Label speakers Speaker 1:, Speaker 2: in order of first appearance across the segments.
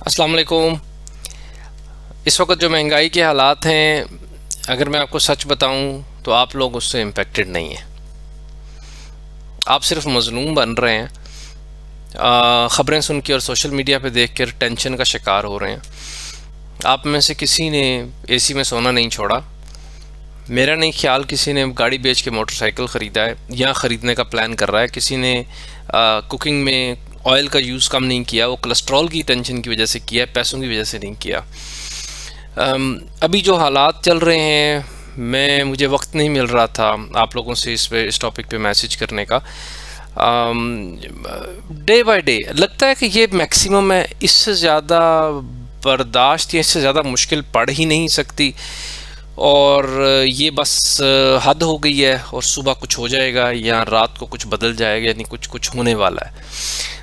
Speaker 1: अस्सलाम वालेकुम। इस वक्त जो महंगाई के हालात हैं, अगर मैं आपको सच बताऊं तो आप लोग उससे इम्पेक्टेड नहीं हैं। आप सिर्फ मजलूम बन रहे हैं। ख़बरें सुन के और सोशल मीडिया पे देख कर टेंशन का शिकार हो रहे हैं। आप में से किसी ने एसी में सोना नहीं छोड़ा। मेरा नहीं ख्याल किसी ने गाड़ी बेच के मोटरसाइकिल ख़रीदा है या ख़रीदने का प्लान कर रहा है। किसी ने कुकिंग में ऑयल का यूज़ कम नहीं किया, वो कोलेस्ट्रॉल की टेंशन की वजह से किया, पैसों की वजह से नहीं किया। अभी जो हालात चल रहे हैं, मुझे वक्त नहीं मिल रहा था आप लोगों से इस टॉपिक पे मैसेज करने का। डे बाय डे लगता है कि ये मैक्सिमम है, इससे ज़्यादा बर्दाश्त या इससे ज़्यादा मुश्किल पड़ ही नहीं सकती। और ये बस हद हो गई है और सुबह कुछ हो जाएगा या रात को कुछ बदल जाएगा, यानी कुछ कुछ होने वाला है।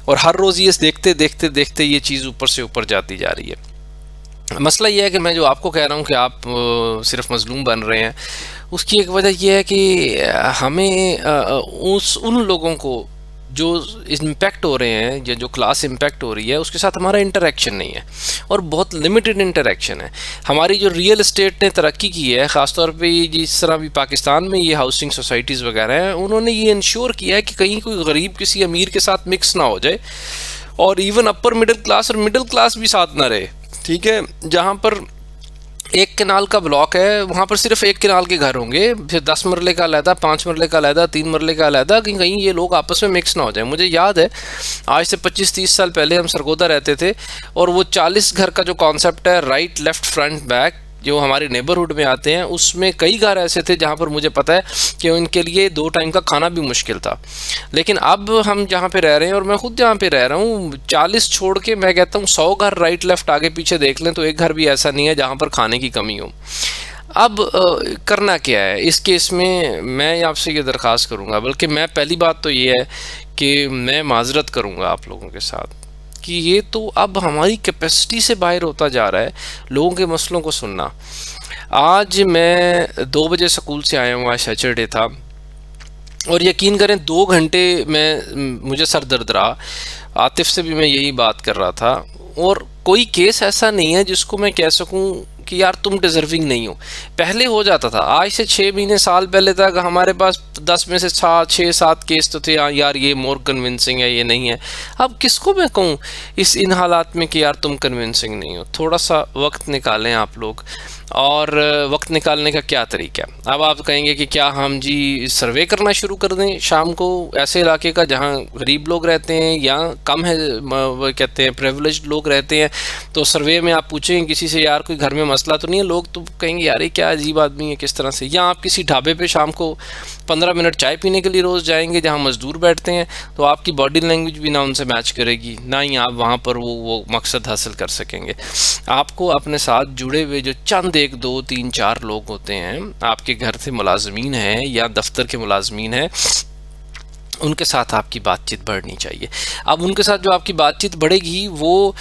Speaker 1: और हर रोज़ ये देखते देखते देखते ये चीज़ ऊपर से ऊपर जाती जा रही है। मसला ये है कि मैं जो आपको कह रहा हूँ कि आप सिर्फ मजलूम बन रहे हैं, उसकी एक वजह यह है कि हमें उस उन लोगों को जो इम्पेक्ट हो रहे हैं या जो क्लास इम्पेक्ट हो रही है उसके साथ हमारा इंटरेक्शन नहीं है, और बहुत लिमिटेड इंटरेक्शन है। हमारी जो रियल इस्टेट ने तरक्की की है, ख़ासतौर पे जिस तरह भी पाकिस्तान में ये हाउसिंग सोसाइटीज़ वगैरह हैं, उन्होंने ये इंश्योर किया है कि कहीं कोई गरीब किसी अमीर के साथ मिक्स ना हो जाए, और इवन अपर मिडिल क्लास और मिडिल क्लास भी साथ ना रहे। ठीक है, जहाँ पर एक किनाल का ब्लॉक है वहाँ पर सिर्फ एक किनाल के घर होंगे, फिर 10 मरले का अलहदा, 5 मरले का अलहदा, 3 मरले का अलहदा, कि कहीं ये लोग आपस में मिक्स ना हो जाए। मुझे याद है आज से 25-30 साल पहले हम सरगोदा रहते थे, और वो 40 घर का जो कॉन्सेप्ट है, राइट लेफ्ट फ्रंट बैक, जो हमारे नेबरहुड में आते हैं, उसमें कई घर ऐसे थे जहाँ पर मुझे पता है कि उनके लिए 2 टाइम का खाना भी मुश्किल था। लेकिन अब हम जहाँ पे रह रहे हैं, और मैं खुद जहाँ पे रह रहा हूँ, 40 छोड़ के मैं कहता हूँ 100 घर राइट लेफ्ट आगे पीछे देख लें तो एक घर भी ऐसा नहीं है जहाँ पर खाने की कमी हो। अब करना क्या है इस केस में? मैं आपसे ये दरख्वास्त करूँगा, बल्कि मैं पहली बात तो ये है कि मैं माजरत करूँगा आप लोगों के साथ कि ये तो अब हमारी कैपेसिटी से बाहर होता जा रहा है लोगों के मसलों को सुनना। आज मैं 2 बजे स्कूल से आया हूँ, आज सैटरडे था, और यकीन करें 2 घंटे मुझे सर दर्द रहा। आतिफ से भी मैं यही बात कर रहा था, और कोई केस ऐसा नहीं है जिसको मैं कह सकूं कि यार तुम डिजर्विंग नहीं हो। पहले हो जाता था, आज से 6 महीने साल पहले तक हमारे पास 10 में से 6-7 केस तो थे, हाँ यार ये मोर कन्विंसिंग है, ये नहीं है। अब किसको मैं कहूँ इन हालात में कि यार तुम कन्विंसिंग नहीं हो? थोड़ा सा वक्त निकालें आप लोग। और वक्त निकालने का क्या तरीका है? अब आप कहेंगे कि क्या हम जी सर्वे करना शुरू कर दें शाम को ऐसे इलाके का जहाँ गरीब लोग रहते हैं या कम है, वो कहते हैं प्रिविलेज्ड लोग रहते हैं, तो सर्वे में आप पूछेंगे किसी से यार कोई घर में मसला तो नहीं है, लोग तो कहेंगे यार ये क्या अजीब आदमी है किस तरह से। या आप किसी ढाबे पे शाम को 15 मिनट चाय पीने के लिए रोज़ जाएंगे जहाँ मज़दूर बैठते हैं, तो आपकी बॉडी लैंग्वेज भी ना उनसे मैच करेगी, ना ही आप वहाँ पर वो मकसद हासिल कर सकेंगे। आपको अपने साथ जुड़े हुए जो चंद 1 2 3 4 लोग होते हैं, आपके घर से मुलाजमीन हैं या दफ्तर के मुलाजमीन हैं, उनके साथ आपकी बातचीत बढ़नी चाहिए। अब उनके साथ जो आपकी बातचीत बढ़ेगी वो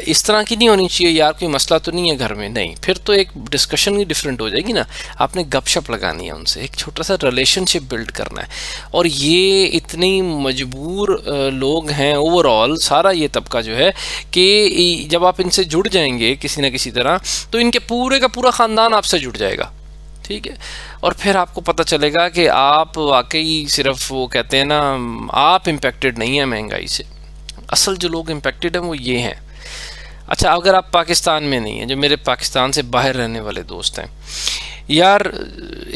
Speaker 1: इस तरह की नहीं होनी चाहिए यार कोई मसला तो नहीं है घर में, नहीं, फिर तो एक डिस्कशन ही डिफरेंट हो जाएगी ना। आपने गपशप लगानी है उनसे, एक छोटा सा रिलेशनशिप बिल्ड करना है। और ये इतनी मजबूर लोग हैं ओवरऑल, सारा ये तबका जो है, कि जब आप इनसे जुड़ जाएंगे किसी न किसी तरह, तो इनके पूरे का पूरा ख़ानदान आपसे जुड़ जाएगा। ठीक है, और फिर आपको पता चलेगा कि आप वाकई सिर्फ वो कहते हैं ना, आप इम्पेक्टेड नहीं है महंगाई से। असल जो लोग इम्पेक्टेड हैं वो ये हैं। अच्छा, अगर आप पाकिस्तान में नहीं हैं, जो मेरे पाकिस्तान से बाहर रहने वाले दोस्त हैं, यार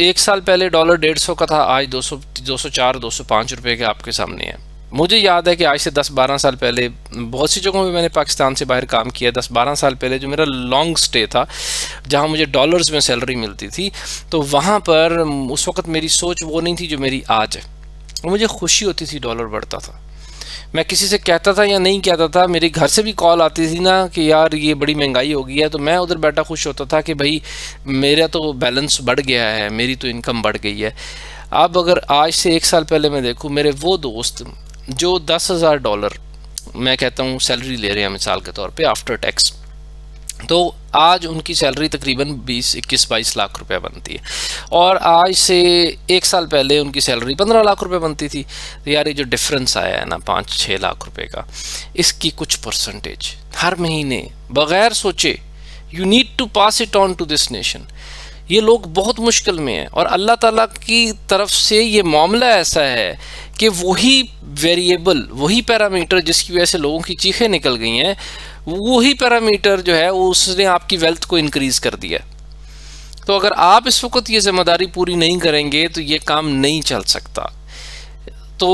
Speaker 1: 1 साल पहले डॉलर 150 का था, आज 204-205 रुपये के आपके सामने है। मुझे याद है कि आज से 10-12 साल पहले बहुत सी जगहों में मैंने पाकिस्तान से बाहर काम किया। 10-12 साल पहले जो मेरा लॉन्ग स्टे था, जहाँ मुझे डॉलर्स में सैलरी मिलती थी, तो वहाँ पर उस वक़्त मेरी सोच वो नहीं थी जो मेरी आज है। मुझे खुशी होती थी डॉलर बढ़ता था। मैं किसी से कहता था या नहीं कहता था, मेरे घर से भी कॉल आती थी ना कि यार ये बड़ी महंगाई हो गई है, तो मैं उधर बैठा खुश होता था कि भाई मेरा तो बैलेंस बढ़ गया है, मेरी तो इनकम बढ़ गई है। अब अगर आज से 1 साल पहले मैं देखूँ, मेरे वो दोस्त जो $10,000 मैं कहता हूँ सैलरी ले रहे हैं मिसाल के तौर पे आफ्टर टैक्स, तो आज उनकी सैलरी तकरीबन 21 लाख रुपए बनती है, और आज से 1 साल पहले उनकी सैलरी 15 लाख रुपए बनती थी। तो यार ये जो डिफरेंस आया है ना 5-6 लाख रुपए का, इसकी कुछ परसेंटेज हर महीने बगैर सोचे, you need to pass it on to this nation. ये लोग बहुत मुश्किल में हैं, और अल्लाह ताला की तरफ से ये मामला ऐसा है कि वही वेरिएबल, वही पैरामीटर जिसकी वजह से लोगों की चीखें निकल गई हैं, वही पैरामीटर जो है उसने आपकी वेल्थ को इंक्रीज़ कर दिया। तो अगर आप इस वक्त ये जिम्मेदारी पूरी नहीं करेंगे तो ये काम नहीं चल सकता। तो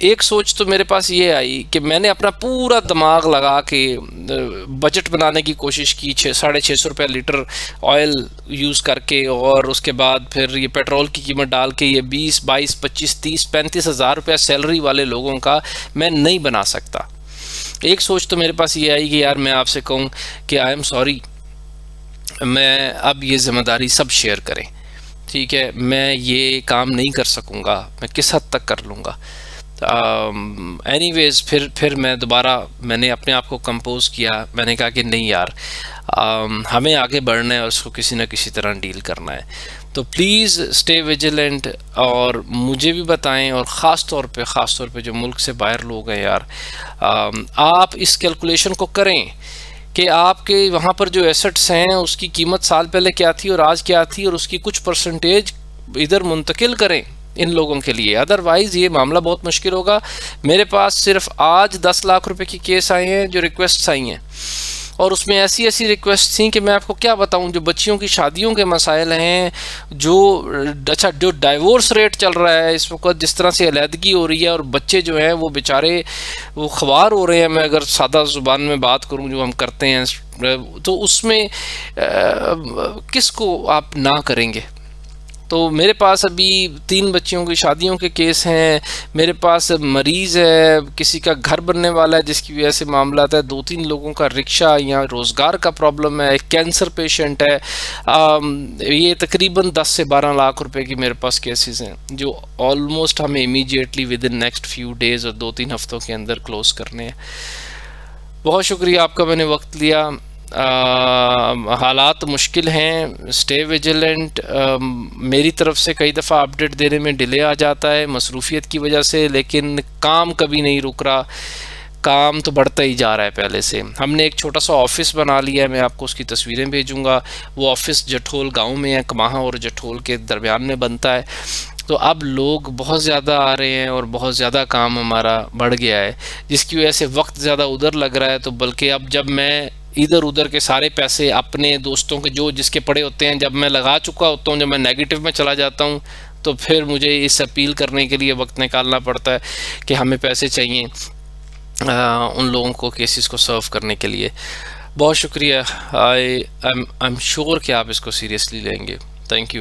Speaker 1: एक सोच तो मेरे पास ये आई कि मैंने अपना पूरा दिमाग लगा के बजट बनाने की कोशिश की, 650 रुपये लीटर ऑयल यूज़ करके, और उसके बाद फिर ये पेट्रोल की कीमत डाल के ये 20, 22, 25, 30, 35 हज़ार रुपया सैलरी वाले लोगों का मैं नहीं बना सकता। एक सोच तो मेरे पास ये आई कि यार मैं आपसे कहूँ कि आई एम सॉरी, मैं अब ये ज़िम्मेदारी सब शेयर करें, ठीक है, मैं ये काम नहीं कर सकूँगा, मैं किस हद तक कर लूँगा। एनीवेज़ फिर मैं दोबारा मैंने अपने आप को कंपोज किया। मैंने कहा कि नहीं यार, हमें आगे बढ़ना है और उसको किसी न किसी तरह डील करना है। तो प्लीज़ स्टे विजिलेंट, और मुझे भी बताएं, और ख़ास तौर पे जो मुल्क से बाहर लोग हैं यार, आप इस कैलकुलेशन को करें कि आपके वहाँ पर जो एसेट्स हैं उसकी कीमत साल पहले क्या थी और आज क्या थी, और उसकी कुछ परसेंटेज इधर मुंतकिल करें इन लोगों के लिए। अदरवाइज़ ये मामला बहुत मुश्किल होगा। मेरे पास सिर्फ आज 10 लाख रुपए की केस आए हैं, जो रिक्वेस्ट्स आई हैं, और उसमें ऐसी ऐसी रिक्वेस्ट थी कि मैं आपको क्या बताऊं। जो बच्चियों की शादियों के मसाइल हैं, जो डाइवोर्स रेट चल रहा है इस वक्त, जिस तरह से अलहदगी हो रही है, और बच्चे जो हैं वो बेचारे वो ख्वार हो रहे हैं। मैं अगर सादा ज़ुबान में बात करूं जो हम करते हैं, तो उसमें किसको आप ना करेंगे। तो मेरे पास अभी 3 बच्चियों की शादियों के केस हैं, मेरे पास मरीज़ है, किसी का घर बनने वाला है जिसकी वजह से मामला आता है, 2-3 लोगों का रिक्शा या रोज़गार का प्रॉब्लम है, एक कैंसर पेशेंट है। ये तकरीबन 10 से 12 लाख रुपए की मेरे पास केसेस हैं, जो ऑलमोस्ट हमें immediately with in next few days और 2-3 हफ्तों के अंदर क्लोज़ करने हैं। बहुत शुक्रिया आपका, मैंने वक्त लिया। हालात मुश्किल हैं, स्टे विजिलेंट। मेरी तरफ से कई दफ़ा अपडेट देने में डिले आ जाता है मसरूफियत की वजह से, लेकिन काम कभी नहीं रुक रहा, काम तो बढ़ता ही जा रहा है। पहले से हमने एक छोटा सा ऑफ़िस बना लिया है, मैं आपको उसकी तस्वीरें भेजूँगा। वो ऑफ़िस जठोल गांव में है, कमाहा और जठोल के दरमियान में बनता है। तो अब लोग बहुत ज़्यादा आ रहे हैं और बहुत ज़्यादा काम हमारा बढ़ गया है, जिसकी वजह से वक्त ज़्यादा उधर लग रहा है। तो बल्कि अब जब मैं इधर उधर के सारे पैसे अपने दोस्तों के जो जिसके पड़े होते हैं, जब मैं लगा चुका होता हूँ, जब मैं नेगेटिव में चला जाता हूँ, तो फिर मुझे इस अपील करने के लिए वक्त निकालना पड़ता है कि हमें पैसे चाहिए उन लोगों को केसेस को सर्व करने के लिए। बहुत शुक्रिया। आई एम श्योर कि आप इसको सीरियसली लेंगे। Thank you.